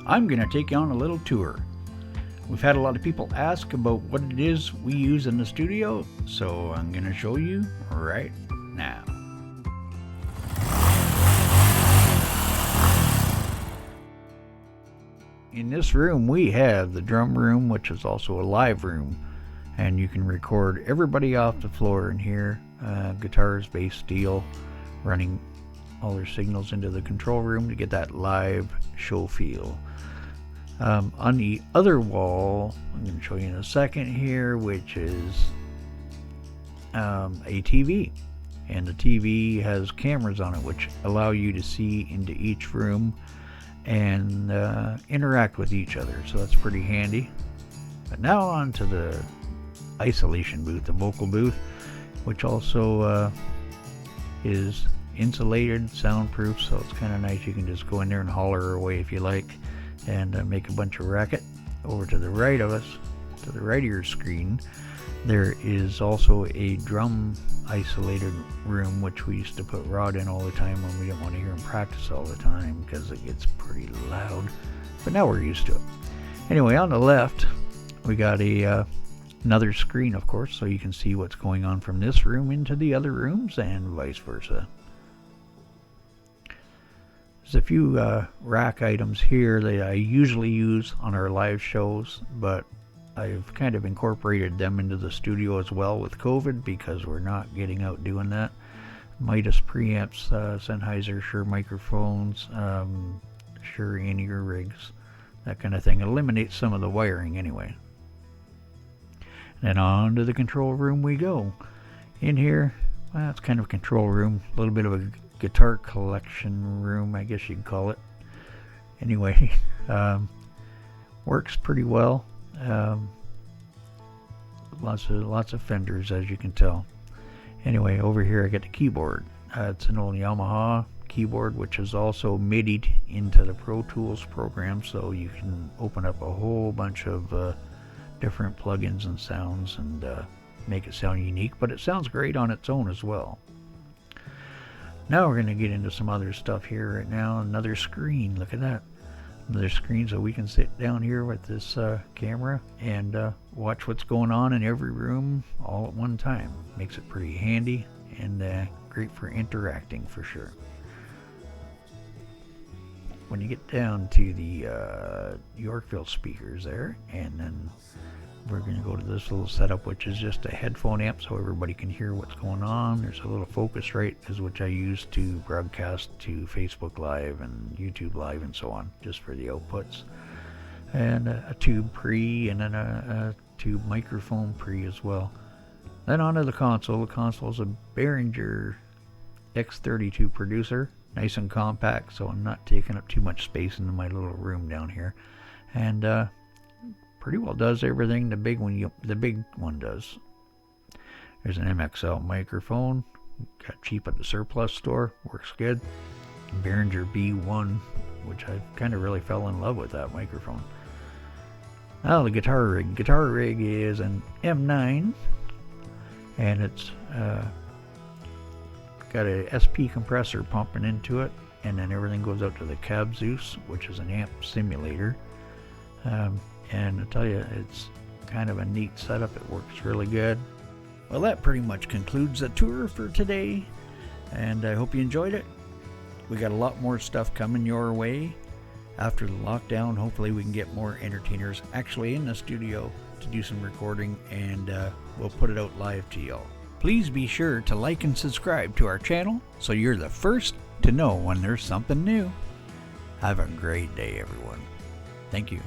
I'm going to take you on a little tour. We've had a lot of people ask about what it is we use in the studio, so I'm going to show you right now. In this room we have the drum room, which is also a live room, and you can record everybody off the floor in here. Guitars, bass, steel, running all their signals into the control room to get that live show feel. On the other wall, I'm going to show you in a second here, which is a TV. And the TV has cameras on it which allow you to see into each room and interact with each other, so that's pretty handy. But now on to the isolation booth, the vocal booth, which also is insulated, soundproof, so it's kind of nice. You can just go in there and holler away if you like and make a bunch of racket. Over to the right of us, to the right of your screen, there is also a drum isolated room, which we used to put Rod in all the time when we didn't want to hear him practice all the time because it gets pretty loud, but now we're used to it. Anyway, on the left we got another screen, of course, so you can see what's going on from this room into the other rooms and vice versa. There's a few rack items here that I usually use on our live shows, but I've kind of incorporated them into the studio as well with COVID because we're not getting out doing that. Midas preamps, Sennheiser Shure microphones, Shure in-ear rigs, that kind of thing. It eliminates some of the wiring anyway. And then on to the control room we go. In here, well, it's kind of a control room, a little bit of a guitar collection room, I guess you'd call it. Anyway, works pretty well. Lots of Fenders, as you can tell. Anyway, over here I got the keyboard. It's an old Yamaha keyboard, which is also MIDI'd into the Pro Tools program, so you can open up a whole bunch of different plugins and sounds and make it sound unique, but it sounds great on its own as well. Now we're going to get into some other stuff here right now. Another screen, look at that. Another screen, so we can sit down here with this camera and watch what's going on in every room all at one time. Makes it pretty handy and great for interacting for sure. When you get down to the Yorkville speakers there, and then we're going to go to this little setup, which is just a headphone amp so everybody can hear what's going on. There's a little Focusrite, which I use to broadcast to Facebook Live and YouTube Live and so on, just for the outputs. And a tube pre, and then a tube microphone pre as well. Then onto the console. The console is a Behringer X32 producer. Nice and compact, so I'm not taking up too much space in my little room down here. And pretty well does everything the big one does. There's an MXL microphone, got cheap at the surplus store, works good. Behringer B1, which I kind of really fell in love with that microphone. Now the guitar rig. Guitar rig is an M9, and it's got a SP compressor pumping into it, and then everything goes out to the Cab Zeus, which is an amp simulator. And I tell you, it's kind of a neat setup. It works really good. Well, that pretty much concludes the tour for today, and I hope you enjoyed it. We got a lot more stuff coming your way. After the lockdown, hopefully we can get more entertainers actually in the studio to do some recording, and we'll put it out live to y'all. Please be sure to like and subscribe to our channel so you're the first to know when there's something new. Have a great day, everyone. Thank you.